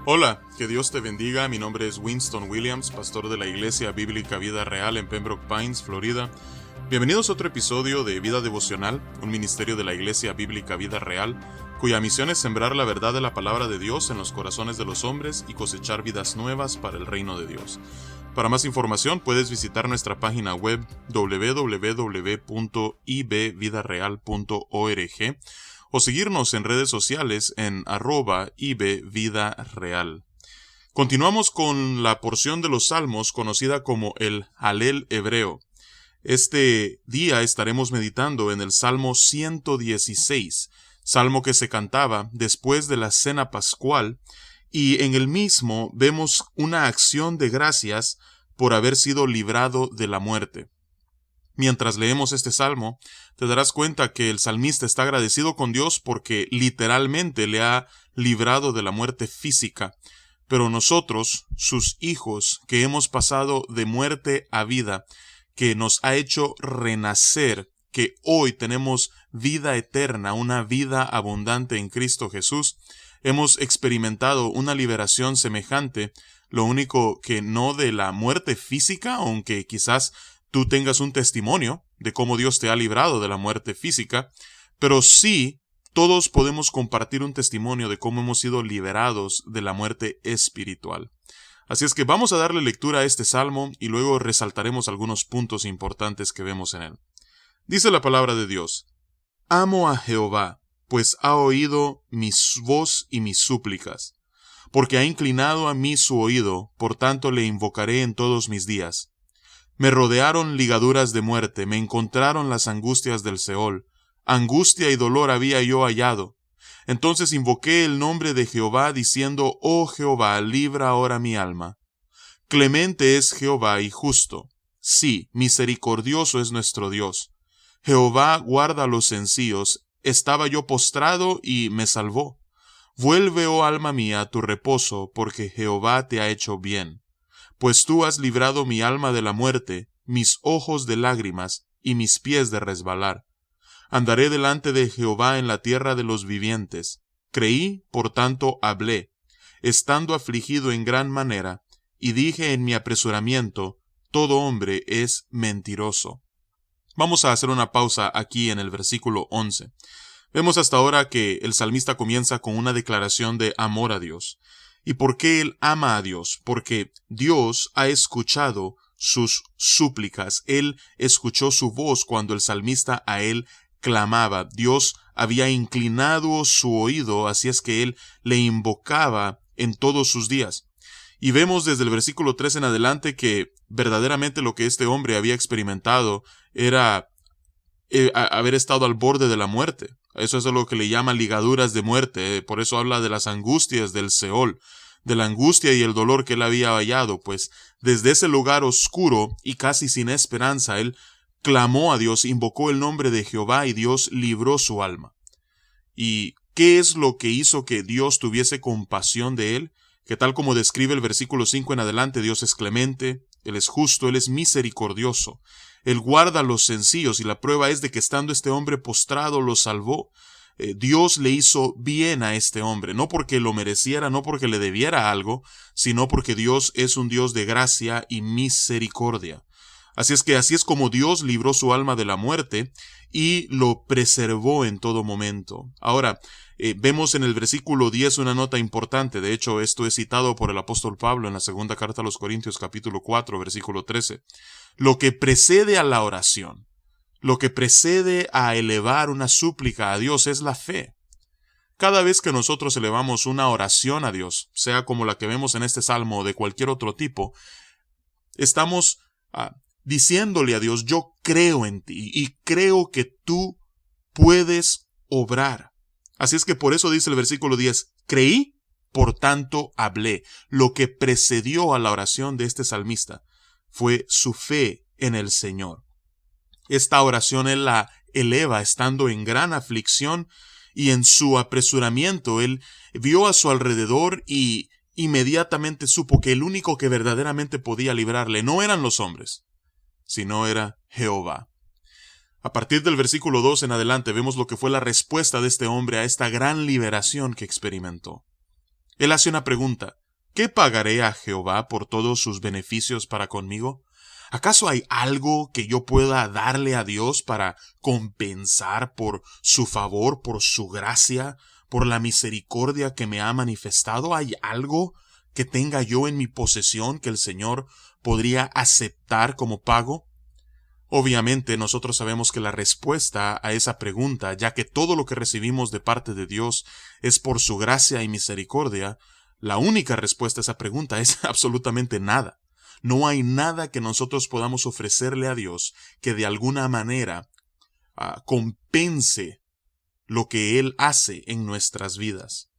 Hola, que Dios te bendiga. Mi nombre es Winston Williams, pastor de la Iglesia Bíblica Vida Real en Pembroke Pines, Florida. Bienvenidos a otro episodio de Vida Devocional, un ministerio de la Iglesia Bíblica Vida Real, cuya misión es sembrar la verdad de la palabra de Dios en los corazones de los hombres y cosechar vidas nuevas para el reino de Dios. Para más información puedes visitar nuestra página web www.ibvidareal.org o seguirnos en redes sociales en @ibvidareal. Continuamos con la porción de los Salmos conocida como el Halel hebreo. Este día estaremos meditando en el Salmo 116, salmo que se cantaba después de la cena pascual, y en el mismo vemos una acción de gracias por haber sido librado de la muerte. Mientras leemos este salmo, te darás cuenta que el salmista está agradecido con Dios porque literalmente le ha librado de la muerte física. Pero nosotros, sus hijos, que hemos pasado de muerte a vida, que nos ha hecho renacer, que hoy tenemos vida eterna, una vida abundante en Cristo Jesús, hemos experimentado una liberación semejante, lo único que no de la muerte física, aunque quizás tú tengas un testimonio de cómo Dios te ha librado de la muerte física, pero sí todos podemos compartir un testimonio de cómo hemos sido liberados de la muerte espiritual. Así es que vamos a darle lectura a este salmo y luego resaltaremos algunos puntos importantes que vemos en él. Dice la palabra de Dios: Amo a Jehová, pues ha oído mi voz y mis súplicas, porque ha inclinado a mí su oído, por tanto le invocaré en todos mis días. Me rodearon ligaduras de muerte, me encontraron las angustias del Seol. Angustia y dolor había yo hallado. Entonces invoqué el nombre de Jehová, diciendo: Oh Jehová, libra ahora mi alma. Clemente es Jehová y justo. Sí, misericordioso es nuestro Dios. Jehová guarda a los sencillos. Estaba yo postrado y me salvó. Vuelve, oh alma mía, a tu reposo, porque Jehová te ha hecho bien. Pues tú has librado mi alma de la muerte, mis ojos de lágrimas, y mis pies de resbalar. Andaré delante de Jehová en la tierra de los vivientes. Creí, por tanto hablé, estando afligido en gran manera, y dije en mi apresuramiento: todo hombre es mentiroso. Vamos a hacer una pausa aquí en el versículo 11. Vemos hasta ahora que el salmista comienza con una declaración de amor a Dios. ¿Y por qué él ama a Dios? Porque Dios ha escuchado sus súplicas. Él escuchó su voz cuando el salmista a él clamaba. Dios había inclinado su oído, así es que él le invocaba en todos sus días. Y vemos desde el versículo 3 en adelante que verdaderamente lo que este hombre había experimentado era haber estado al borde de la muerte. Eso es lo que le llama ligaduras de muerte. Por eso habla de las angustias del Seol, de la angustia y el dolor que él había hallado, pues desde ese lugar oscuro y casi sin esperanza, él clamó a Dios, invocó el nombre de Jehová y Dios libró su alma. ¿Y qué es lo que hizo que Dios tuviese compasión de él? Que tal como describe el versículo 5 en adelante, Dios es clemente, Él es justo, Él es misericordioso. Él guarda a los sencillos y la prueba es de que estando este hombre postrado lo salvó. Dios le hizo bien a este hombre, no porque lo mereciera, no porque le debiera algo, sino porque Dios es un Dios de gracia y misericordia. Así es como Dios libró su alma de la muerte y lo preservó en todo momento. Ahora, vemos en el versículo 10 una nota importante. De hecho, esto es citado por el apóstol Pablo en la segunda carta a los Corintios, capítulo 4, versículo 13. Lo que precede a la oración, lo que precede a elevar una súplica a Dios es la fe. Cada vez que nosotros elevamos una oración a Dios, sea como la que vemos en este salmo o de cualquier otro tipo, estamos diciéndole a Dios: yo creo en ti y creo que tú puedes obrar. Así es que por eso dice el versículo 10, creí, por tanto hablé. Lo que precedió a la oración de este salmista fue su fe en el Señor. Esta oración él la eleva estando en gran aflicción y en su apresuramiento él vio a su alrededor y inmediatamente supo que el único que verdaderamente podía librarle no eran los hombres, sino era Jehová. A partir del versículo 2 en adelante vemos lo que fue la respuesta de este hombre a esta gran liberación que experimentó. Él hace una pregunta: ¿qué pagaré a Jehová por todos sus beneficios para conmigo? ¿Acaso hay algo que yo pueda darle a Dios para compensar por su favor, por su gracia, por la misericordia que me ha manifestado? ¿Hay algo que tenga yo en mi posesión que el Señor podría aceptar como pago? Obviamente nosotros sabemos que la respuesta a esa pregunta, ya que todo lo que recibimos de parte de Dios es por su gracia y misericordia, la única respuesta a esa pregunta es absolutamente nada. No hay nada que nosotros podamos ofrecerle a Dios que de alguna manera compense lo que Él hace en nuestras vidas.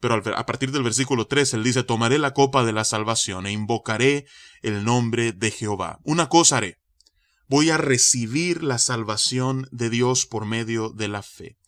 Pero a partir del versículo 3, Él dice: tomaré la copa de la salvación e invocaré el nombre de Jehová. Una cosa haré: voy a recibir la salvación de Dios por medio de la fe.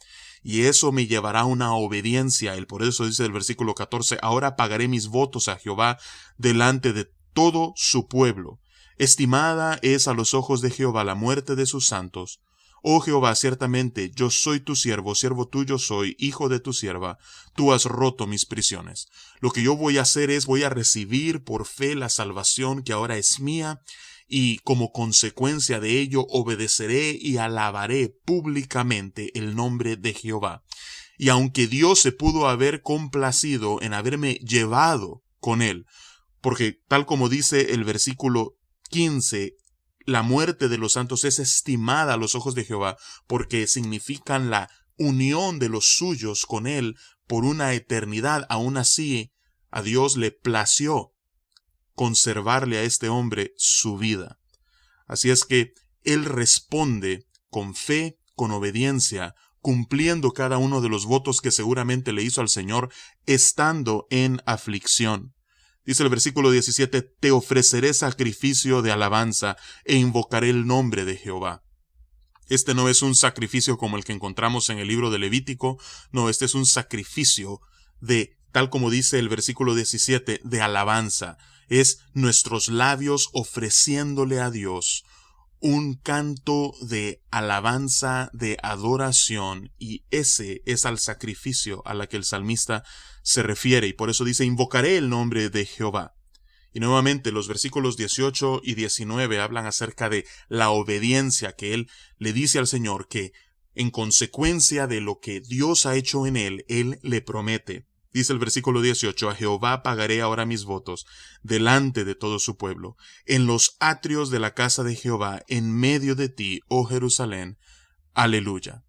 Y eso me llevará a una obediencia a Él. Por eso dice el versículo 14: ahora pagaré mis votos a Jehová delante de todo su pueblo. Estimada es a los ojos de Jehová la muerte de sus santos. Oh Jehová, ciertamente yo soy tu siervo, siervo tuyo soy, hijo de tu sierva. Tú has roto mis prisiones. Lo que yo voy a hacer es, voy a recibir por fe la salvación que ahora es mía, y como consecuencia de ello obedeceré y alabaré públicamente el nombre de Jehová. Y aunque Dios se pudo haber complacido en haberme llevado con Él, porque tal como dice el versículo 15, la muerte de los santos es estimada a los ojos de Jehová, porque significan la unión de los suyos con Él por una eternidad. Aún así, a Dios le plació conservarle a este hombre su vida. Así es que Él responde con fe, con obediencia, cumpliendo cada uno de los votos que seguramente le hizo al Señor estando en aflicción. Dice el versículo 17: te ofreceré sacrificio de alabanza e invocaré el nombre de Jehová. Este no es un sacrificio como el que encontramos en el libro de Levítico, no, este es un sacrificio de, tal como dice el versículo 17, de alabanza. Es nuestros labios ofreciéndole a Dios un canto de alabanza, de adoración, y ese es al sacrificio a la que el salmista se refiere, y por eso dice: invocaré el nombre de Jehová. Y nuevamente los versículos 18 y 19 hablan acerca de la obediencia que él le dice al Señor, que en consecuencia de lo que Dios ha hecho en él le promete. Dice el versículo 18: a Jehová pagaré ahora mis votos delante de todo su pueblo, en los atrios de la casa de Jehová, en medio de ti, oh Jerusalén. Aleluya.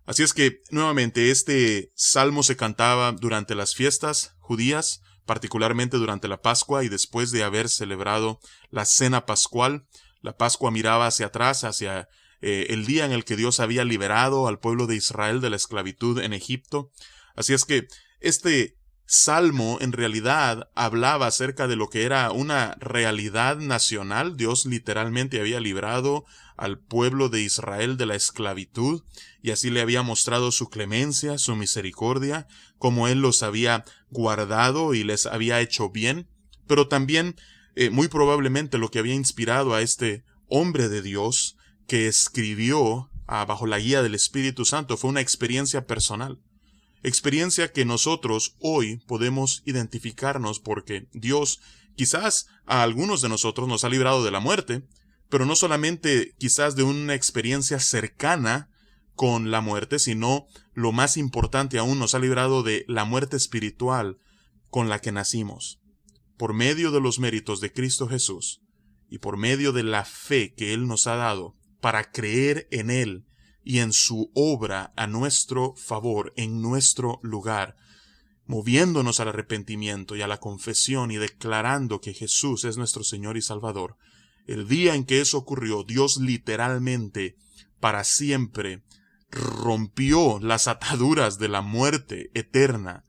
Así es que, nuevamente, este salmo se cantaba durante las fiestas judías, particularmente durante la Pascua y después de haber celebrado la cena pascual. La Pascua miraba hacia atrás, hacia el día en el que Dios había liberado al pueblo de Israel de la esclavitud en Egipto. Así es que este salmo en realidad hablaba acerca de lo que era una realidad nacional. Dios literalmente había librado al pueblo de Israel de la esclavitud, y así le había mostrado su clemencia, su misericordia, como Él los había guardado y les había hecho bien. Pero también muy probablemente lo que había inspirado a este hombre de Dios que escribió bajo la guía del Espíritu Santo fue una experiencia personal. Experiencia que nosotros hoy podemos identificarnos, porque Dios quizás a algunos de nosotros nos ha librado de la muerte, pero no solamente quizás de una experiencia cercana con la muerte, sino lo más importante aún, nos ha librado de la muerte espiritual con la que nacimos. Por medio de los méritos de Cristo Jesús y por medio de la fe que Él nos ha dado para creer en Él y en su obra a nuestro favor, en nuestro lugar, moviéndonos al arrepentimiento y a la confesión y declarando que Jesús es nuestro Señor y Salvador. El día en que eso ocurrió, Dios literalmente, para siempre, rompió las ataduras de la muerte eterna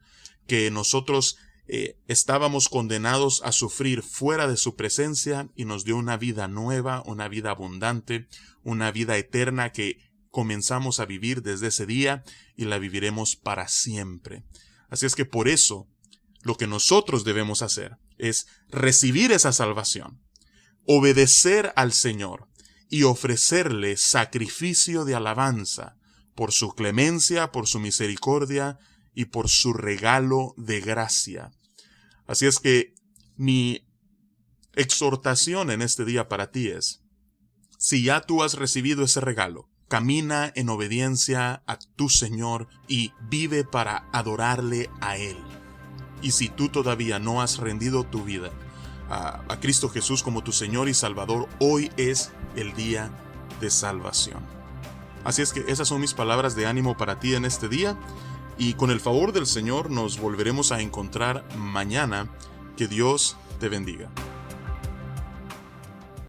que nosotros estábamos condenados a sufrir fuera de su presencia, y nos dio una vida nueva, una vida abundante, una vida eterna que comenzamos a vivir desde ese día y la viviremos para siempre. Así es que por eso lo que nosotros debemos hacer es recibir esa salvación, obedecer al Señor y ofrecerle sacrificio de alabanza por su clemencia, por su misericordia y por su regalo de gracia. Así es que mi exhortación en este día para ti es, si ya tú has recibido ese regalo, camina en obediencia a tu Señor y vive para adorarle a Él. Y si tú todavía no has rendido tu vida a Cristo Jesús como tu Señor y Salvador, hoy es el día de salvación. Así es que esas son mis palabras de ánimo para ti en este día, y con el favor del Señor nos volveremos a encontrar mañana. Que Dios te bendiga.